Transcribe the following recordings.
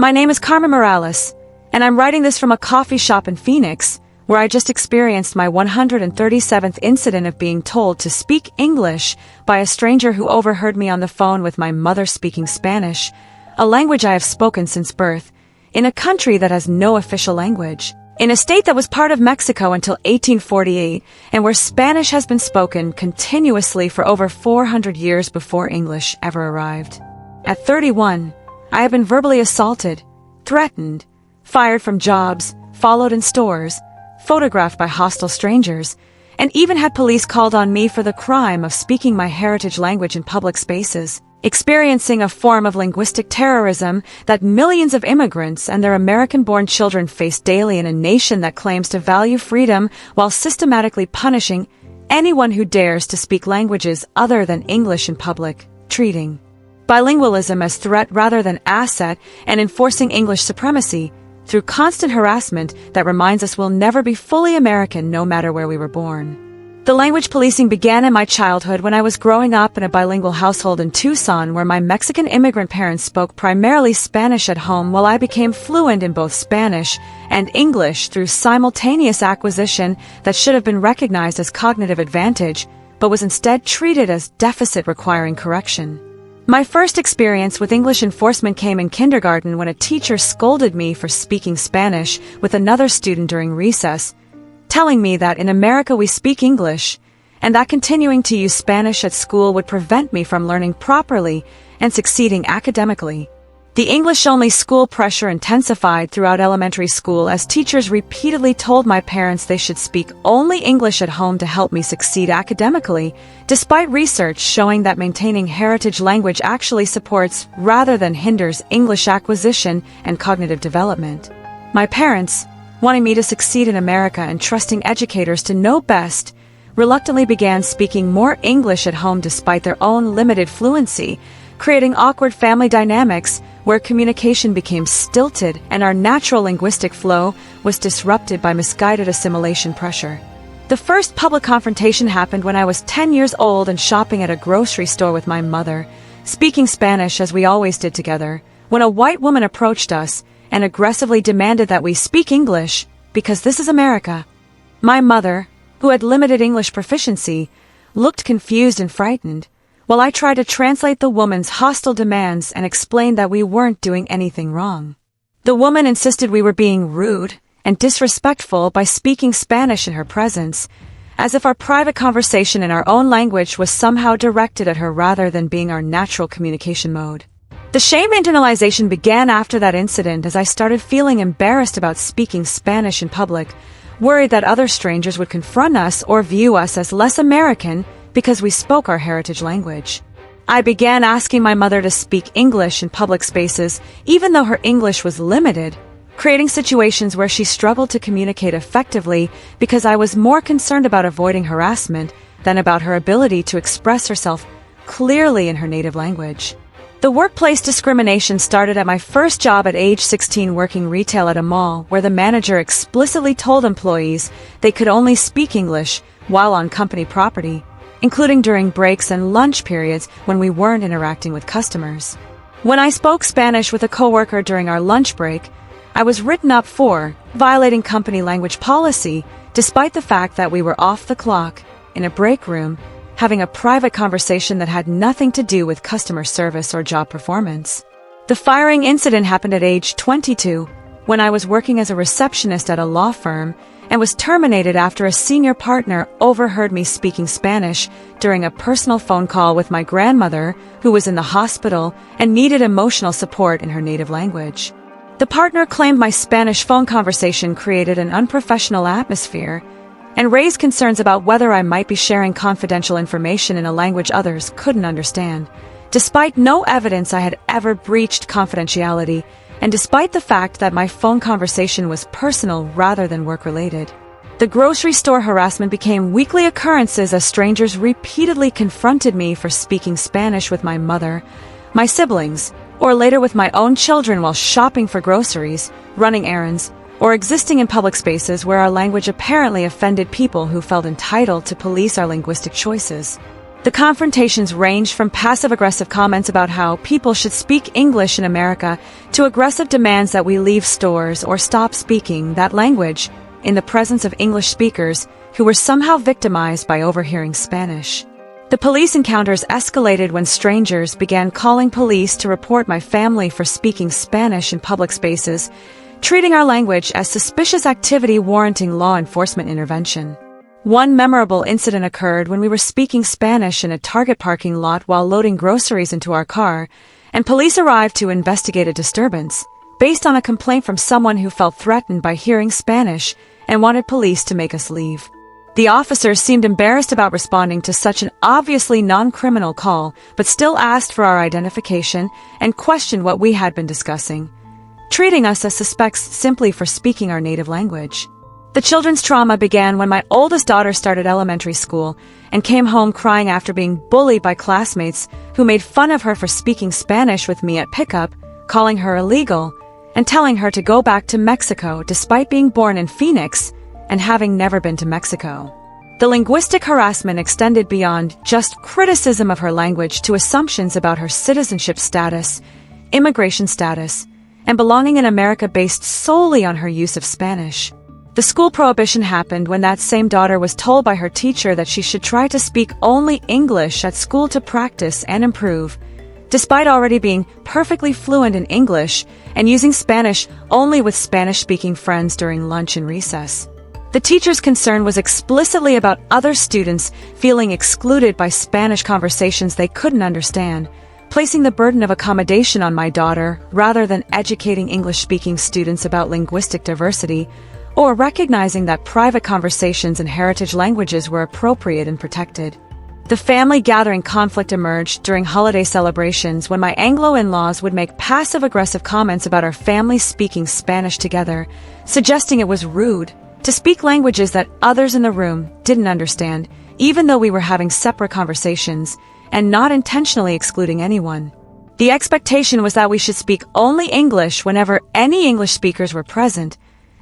My name is Carmen Morales, and I'm writing this from a coffee shop in Phoenix, where I just experienced my 137th incident of being told to speak English by a stranger who overheard me on the phone with my mother speaking Spanish, a language I have spoken since birth, in a country that has no official language, in a state that was part of Mexico until 1848, and where Spanish has been spoken continuously for over 400 years before English ever arrived. At 31, I have been verbally assaulted, threatened, fired from jobs, followed in stores, photographed by hostile strangers, and even had police called on me for the crime of speaking my heritage language in public spaces, experiencing a form of linguistic terrorism that millions of immigrants and their American-born children face daily in a nation that claims to value freedom while systematically punishing anyone who dares to speak languages other than English in public, treating bilingualism as threat rather than asset, and enforcing English supremacy through constant harassment that reminds us we'll never be fully American no matter where we were born. The language policing began in my childhood when I was growing up in a bilingual household in Tucson where my Mexican immigrant parents spoke primarily Spanish at home while I became fluent in both Spanish and English through simultaneous acquisition that should have been recognized as cognitive advantage, but was instead treated as deficit requiring correction. My first experience with English enforcement came in kindergarten when a teacher scolded me for speaking Spanish with another student during recess, telling me that in America we speak English, and that continuing to use Spanish at school would prevent me from learning properly and succeeding academically. The English-only school pressure intensified throughout elementary school as teachers repeatedly told my parents they should speak only English at home to help me succeed academically, despite research showing that maintaining heritage language actually supports rather than hinders English acquisition and cognitive development. My parents, wanting me to succeed in America and trusting educators to know best, reluctantly began speaking more English at home despite their own limited fluency, creating awkward family dynamics where communication became stilted and our natural linguistic flow was disrupted by misguided assimilation pressure. The first public confrontation happened when I was 10 years old and shopping at a grocery store with my mother, speaking Spanish as we always did together, when a white woman approached us and aggressively demanded that we speak English because this is America. My mother, who had limited English proficiency, looked confused and frightened, while I tried to translate the woman's hostile demands and explained that we weren't doing anything wrong. The woman insisted we were being rude and disrespectful by speaking Spanish in her presence, as if our private conversation in our own language was somehow directed at her rather than being our natural communication mode. The shame internalization began after that incident as I started feeling embarrassed about speaking Spanish in public, worried that other strangers would confront us or view us as less American because we spoke our heritage language. I began asking my mother to speak English in public spaces, even though her English was limited, creating situations where she struggled to communicate effectively because I was more concerned about avoiding harassment than about her ability to express herself clearly in her native language. The workplace discrimination started at my first job at age 16 working retail at a mall where the manager explicitly told employees they could only speak English while on company property, including during breaks and lunch periods when we weren't interacting with customers. When I spoke Spanish with a coworker during our lunch break, I was written up for violating company language policy, despite the fact that we were off the clock, in a break room, having a private conversation that had nothing to do with customer service or job performance. The firing incident happened at age 22, when I was working as a receptionist at a law firm, and was terminated after a senior partner overheard me speaking Spanish during a personal phone call with my grandmother, who was in the hospital and needed emotional support in her native language. The partner claimed my Spanish phone conversation created an unprofessional atmosphere and raised concerns about whether I might be sharing confidential information in a language others couldn't understand, despite no evidence I had ever breached confidentiality, and despite the fact that my phone conversation was personal rather than work-related. The grocery store harassment became weekly occurrences as strangers repeatedly confronted me for speaking Spanish with my mother, my siblings, or later with my own children while shopping for groceries, running errands, or existing in public spaces where our language apparently offended people who felt entitled to police our linguistic choices. The confrontations ranged from passive-aggressive comments about how people should speak English in America to aggressive demands that we leave stores or stop speaking that language in the presence of English speakers who were somehow victimized by overhearing Spanish. The police encounters escalated when strangers began calling police to report my family for speaking Spanish in public spaces, treating our language as suspicious activity warranting law enforcement intervention. One memorable incident occurred when we were speaking Spanish in a Target parking lot while loading groceries into our car, and police arrived to investigate a disturbance, based on a complaint from someone who felt threatened by hearing Spanish and wanted police to make us leave. The officers seemed embarrassed about responding to such an obviously non-criminal call, but still asked for our identification and questioned what we had been discussing, treating us as suspects simply for speaking our native language. The children's trauma began when my oldest daughter started elementary school and came home crying after being bullied by classmates who made fun of her for speaking Spanish with me at pickup, calling her illegal, and telling her to go back to Mexico despite being born in Phoenix and having never been to Mexico. The linguistic harassment extended beyond just criticism of her language to assumptions about her citizenship status, immigration status, and belonging in America based solely on her use of Spanish. The school prohibition happened when that same daughter was told by her teacher that she should try to speak only English at school to practice and improve, despite already being perfectly fluent in English and using Spanish only with Spanish-speaking friends during lunch and recess. The teacher's concern was explicitly about other students feeling excluded by Spanish conversations they couldn't understand, placing the burden of accommodation on my daughter rather than educating English-speaking students about linguistic diversity, or recognizing that private conversations in heritage languages were appropriate and protected. The family gathering conflict emerged during holiday celebrations when my Anglo in-laws would make passive-aggressive comments about our family speaking Spanish together, suggesting it was rude to speak languages that others in the room didn't understand, even though we were having separate conversations and not intentionally excluding anyone. The expectation was that we should speak only English whenever any English speakers were present,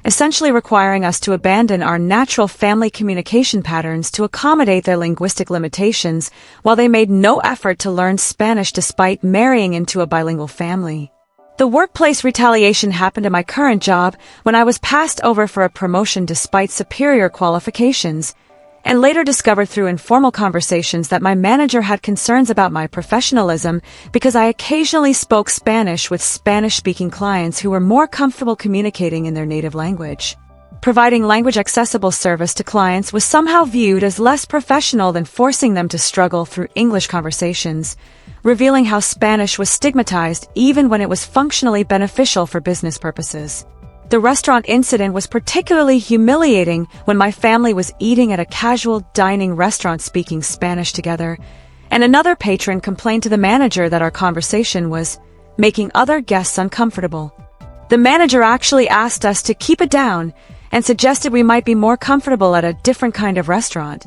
essentially requiring us to abandon our natural family communication patterns to accommodate their linguistic limitations while they made no effort to learn Spanish despite marrying into a bilingual family. The workplace retaliation happened at my current job when I was passed over for a promotion despite superior qualifications, and later discovered through informal conversations that my manager had concerns about my professionalism because I occasionally spoke Spanish with Spanish-speaking clients who were more comfortable communicating in their native language. Providing language-accessible service to clients was somehow viewed as less professional than forcing them to struggle through English conversations, revealing how Spanish was stigmatized even when it was functionally beneficial for business purposes. The restaurant incident was particularly humiliating when my family was eating at a casual dining restaurant speaking Spanish together, and another patron complained to the manager that our conversation was making other guests uncomfortable. The manager actually asked us to keep it down and suggested we might be more comfortable at a different kind of restaurant,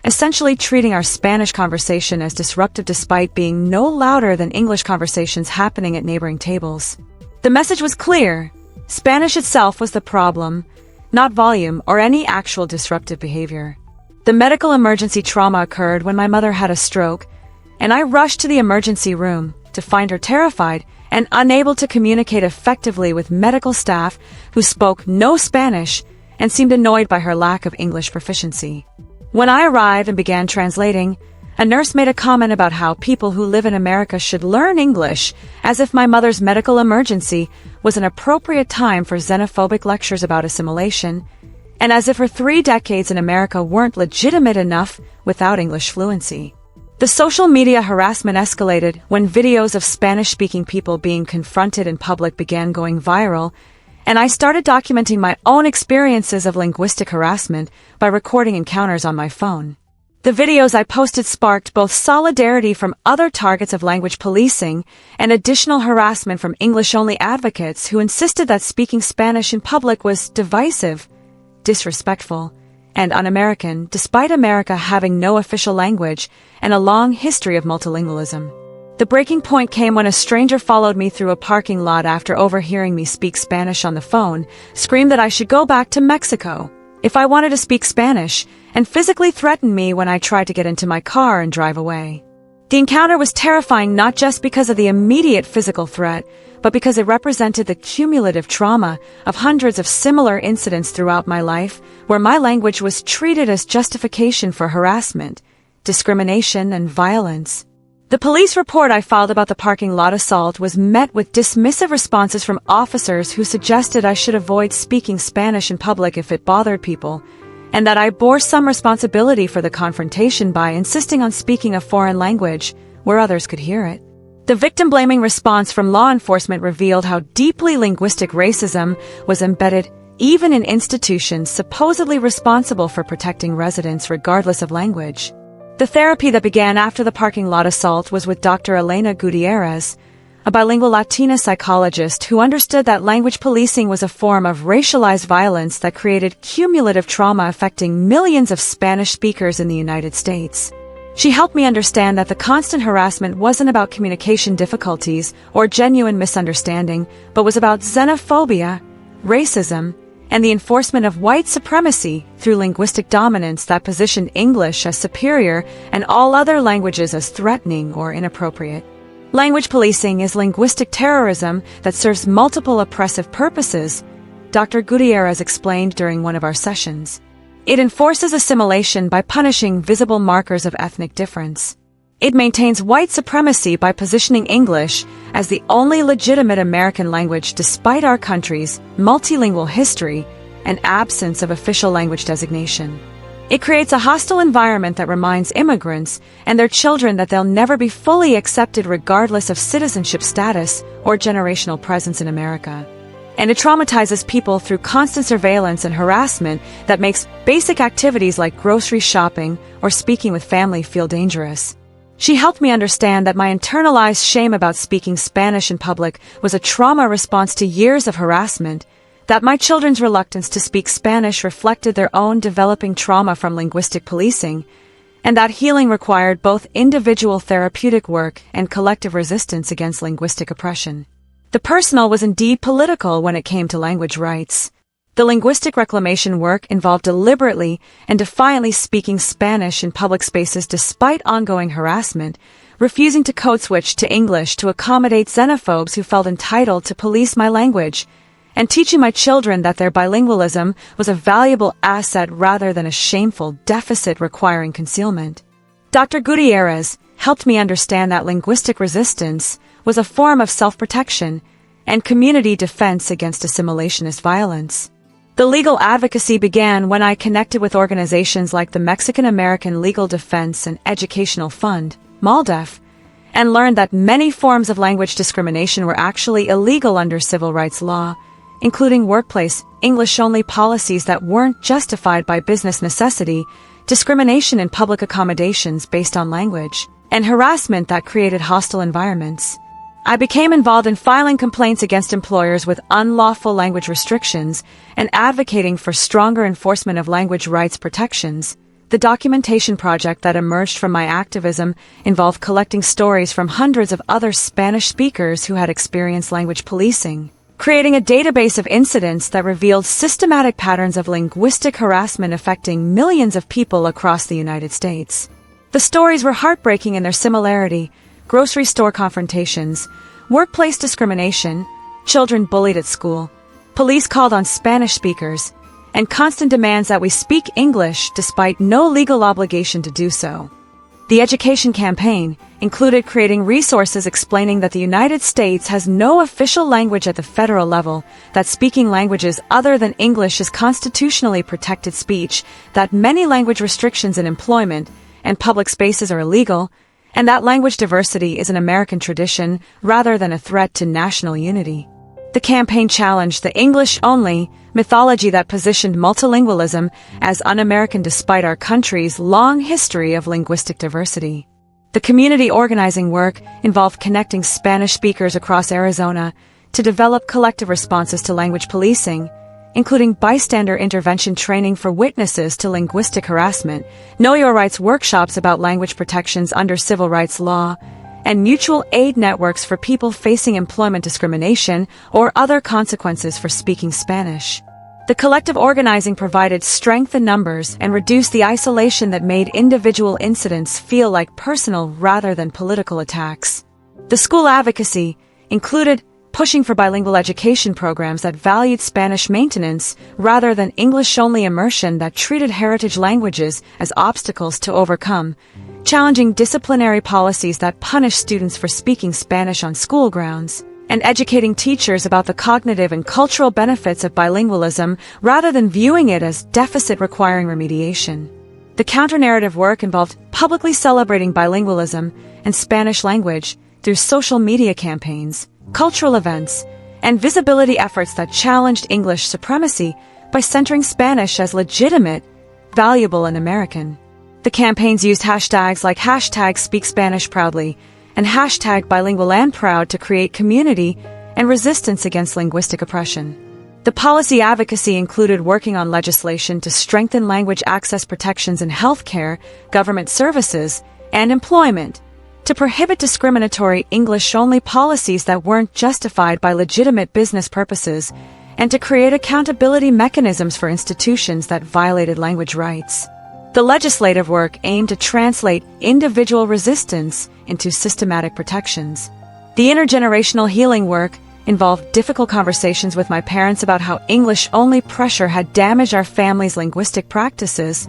essentially treating our Spanish conversation as disruptive despite being no louder than English conversations happening at neighboring tables. The message was clear. Spanish itself was the problem, not volume or any actual disruptive behavior. The medical emergency trauma occurred when my mother had a stroke, and I rushed to the emergency room to find her terrified and unable to communicate effectively with medical staff who spoke no Spanish and seemed annoyed by her lack of English proficiency. When I arrived and began translating, a nurse made a comment about how people who live in America should learn English, as if my mother's medical emergency was an appropriate time for xenophobic lectures about assimilation, and as if her 3 decades in America weren't legitimate enough without English fluency. The social media harassment escalated when videos of Spanish-speaking people being confronted in public began going viral, and I started documenting my own experiences of linguistic harassment by recording encounters on my phone. The videos I posted sparked both solidarity from other targets of language policing and additional harassment from English-only advocates who insisted that speaking Spanish in public was divisive, disrespectful, and un-American, despite America having no official language and a long history of multilingualism. The breaking point came when a stranger followed me through a parking lot after overhearing me speak Spanish on the phone, screamed that I should go back to Mexico if I wanted to speak Spanish, and physically threatened me when I tried to get into my car and drive away. The encounter was terrifying not just because of the immediate physical threat, but because it represented the cumulative trauma of hundreds of similar incidents throughout my life, where my language was treated as justification for harassment, discrimination, and violence. The police report I filed about the parking lot assault was met with dismissive responses from officers who suggested I should avoid speaking Spanish in public if it bothered people, and that I bore some responsibility for the confrontation by insisting on speaking a foreign language where others could hear it. The victim-blaming response from law enforcement revealed how deeply linguistic racism was embedded even in institutions supposedly responsible for protecting residents regardless of language. The therapy that began after the parking lot assault was with Dr. Elena Gutierrez, a bilingual Latina psychologist who understood that language policing was a form of racialized violence that created cumulative trauma affecting millions of Spanish speakers in the United States. She helped me understand that the constant harassment wasn't about communication difficulties or genuine misunderstanding, but was about xenophobia, racism, and the enforcement of white supremacy through linguistic dominance that positioned English as superior and all other languages as threatening or inappropriate. Language policing is linguistic terrorism that serves multiple oppressive purposes, Dr. Gutierrez explained during one of our sessions. It enforces assimilation by punishing visible markers of ethnic difference. It maintains white supremacy by positioning English as the only legitimate American language despite our country's multilingual history and absence of official language designation. It creates a hostile environment that reminds immigrants and their children that they'll never be fully accepted regardless of citizenship status or generational presence in America. And it traumatizes people through constant surveillance and harassment that makes basic activities like grocery shopping or speaking with family feel dangerous. She helped me understand that my internalized shame about speaking Spanish in public was a trauma response to years of harassment, that my children's reluctance to speak Spanish reflected their own developing trauma from linguistic policing, and that healing required both individual therapeutic work and collective resistance against linguistic oppression. The personal was indeed political when it came to language rights. The linguistic reclamation work involved deliberately and defiantly speaking Spanish in public spaces despite ongoing harassment, refusing to code switch to English to accommodate xenophobes who felt entitled to police my language, and teaching my children that their bilingualism was a valuable asset rather than a shameful deficit requiring concealment. Dr. Gutierrez helped me understand that linguistic resistance was a form of self-protection and community defense against assimilationist violence. The legal advocacy began when I connected with organizations like the Mexican American Legal Defense and Educational Fund, MALDEF, and learned that many forms of language discrimination were actually illegal under civil rights law, including workplace English-only policies that weren't justified by business necessity, discrimination in public accommodations based on language, and harassment that created hostile environments. I became involved in filing complaints against employers with unlawful language restrictions and advocating for stronger enforcement of language rights protections. The documentation project that emerged from my activism involved collecting stories from hundreds of other Spanish speakers who had experienced language policing, creating a database of incidents that revealed systematic patterns of linguistic harassment affecting millions of people across the United States. The stories were heartbreaking in their similarity: grocery store confrontations, workplace discrimination, children bullied at school, police called on Spanish speakers, and constant demands that we speak English despite no legal obligation to do so. The education campaign included creating resources explaining that the United States has no official language at the federal level, that speaking languages other than English is constitutionally protected speech, that many language restrictions in employment and public spaces are illegal, and that language diversity is an American tradition rather than a threat to national unity. The campaign challenged the English-only mythology that positioned multilingualism as un-American despite our country's long history of linguistic diversity. The community organizing work involved connecting Spanish speakers across Arizona to develop collective responses to language policing, including bystander intervention training for witnesses to linguistic harassment, Know Your Rights workshops about language protections under civil rights law, and mutual aid networks for people facing employment discrimination or other consequences for speaking Spanish. The collective organizing provided strength in numbers and reduced the isolation that made individual incidents feel like personal rather than political attacks. The school advocacy included pushing for bilingual education programs that valued Spanish maintenance rather than English-only immersion that treated heritage languages as obstacles to overcome, challenging disciplinary policies that punish students for speaking Spanish on school grounds, and educating teachers about the cognitive and cultural benefits of bilingualism rather than viewing it as deficit requiring remediation. The counter-narrative work involved publicly celebrating bilingualism and Spanish language through social media campaigns, cultural events, and visibility efforts that challenged English supremacy by centering Spanish as legitimate, valuable, and American. The campaigns used hashtags like #SpeakSpanishProudly and #BilingualAndProud to create community and resistance against linguistic oppression. The policy advocacy included working on legislation to strengthen language access protections in healthcare, government services, and employment, to prohibit discriminatory English-only policies that weren't justified by legitimate business purposes, and to create accountability mechanisms for institutions that violated language rights. The legislative work aimed to translate individual resistance into systematic protections. The intergenerational healing work involved difficult conversations with my parents about how English-only pressure had damaged our family's linguistic practices,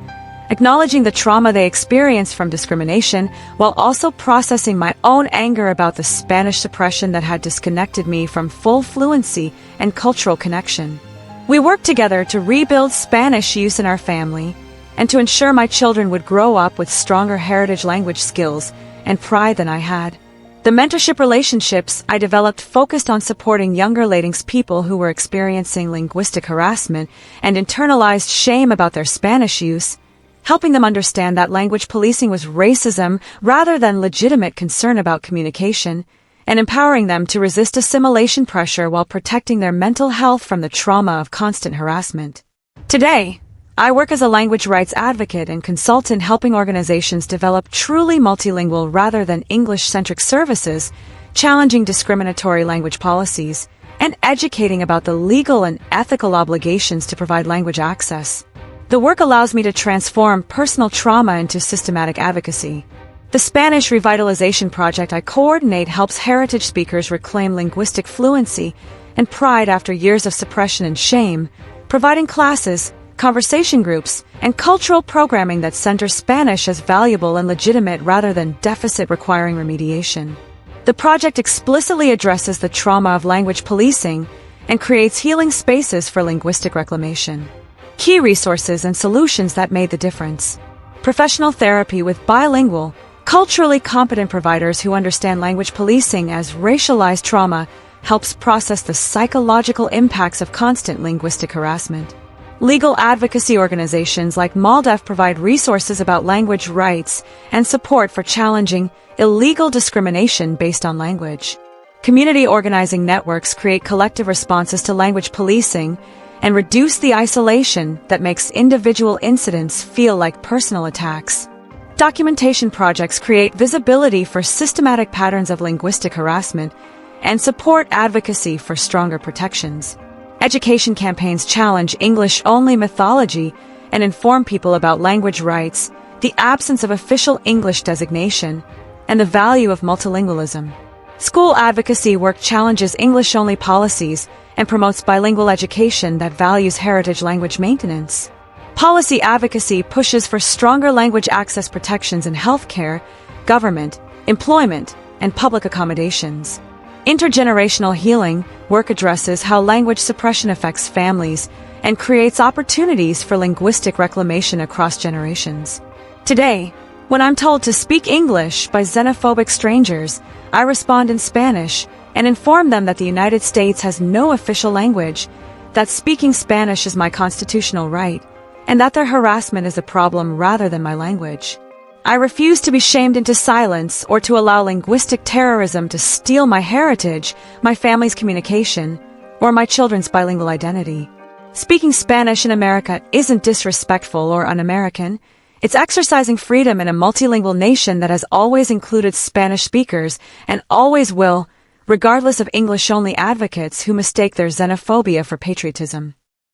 acknowledging the trauma they experienced from discrimination while also processing my own anger about the Spanish suppression that had disconnected me from full fluency and cultural connection. We worked together to rebuild Spanish use in our family and to ensure my children would grow up with stronger heritage language skills and pride than I had. The mentorship relationships I developed focused on supporting younger Latinx people who were experiencing linguistic harassment and internalized shame about their Spanish use, helping them understand that language policing was racism rather than legitimate concern about communication, and empowering them to resist assimilation pressure while protecting their mental health from the trauma of constant harassment. Today, I work as a language rights advocate and consultant helping organizations develop truly multilingual rather than English-centric services, challenging discriminatory language policies, and educating about the legal and ethical obligations to provide language access. The work allows me to transform personal trauma into systematic advocacy. The Spanish Revitalization Project I coordinate helps heritage speakers reclaim linguistic fluency and pride after years of suppression and shame, providing classes, conversation groups, and cultural programming that center Spanish as valuable and legitimate rather than deficit requiring remediation. The project explicitly addresses the trauma of language policing and creates healing spaces for linguistic reclamation. Key resources and solutions that made the difference. Professional therapy with bilingual, culturally competent providers who understand language policing as racialized trauma helps process the psychological impacts of constant linguistic harassment. Legal advocacy organizations like MALDEF provide resources about language rights and support for challenging illegal discrimination based on language. Community organizing networks create collective responses to language policing and reduce the isolation that makes individual incidents feel like personal attacks. Documentation projects create visibility for systematic patterns of linguistic harassment and support advocacy for stronger protections. Education campaigns challenge English-only mythology and inform people about language rights, the absence of official English designation, and the value of multilingualism. School advocacy work challenges English-only policies and promotes bilingual education that values heritage language maintenance. Policy advocacy pushes for stronger language access protections in healthcare, government, employment, and public accommodations. Intergenerational healing work addresses how language suppression affects families and creates opportunities for linguistic reclamation across generations. Today, when I'm told to speak English by xenophobic strangers, I respond in Spanish and inform them that the United States has no official language, that speaking Spanish is my constitutional right, and that their harassment is a problem rather than my language. I refuse to be shamed into silence or to allow linguistic terrorism to steal my heritage, my family's communication, or my children's bilingual identity. Speaking Spanish in America isn't disrespectful or un-American. It's exercising freedom in a multilingual nation that has always included Spanish speakers and always will, regardless of English-only advocates who mistake their xenophobia for patriotism.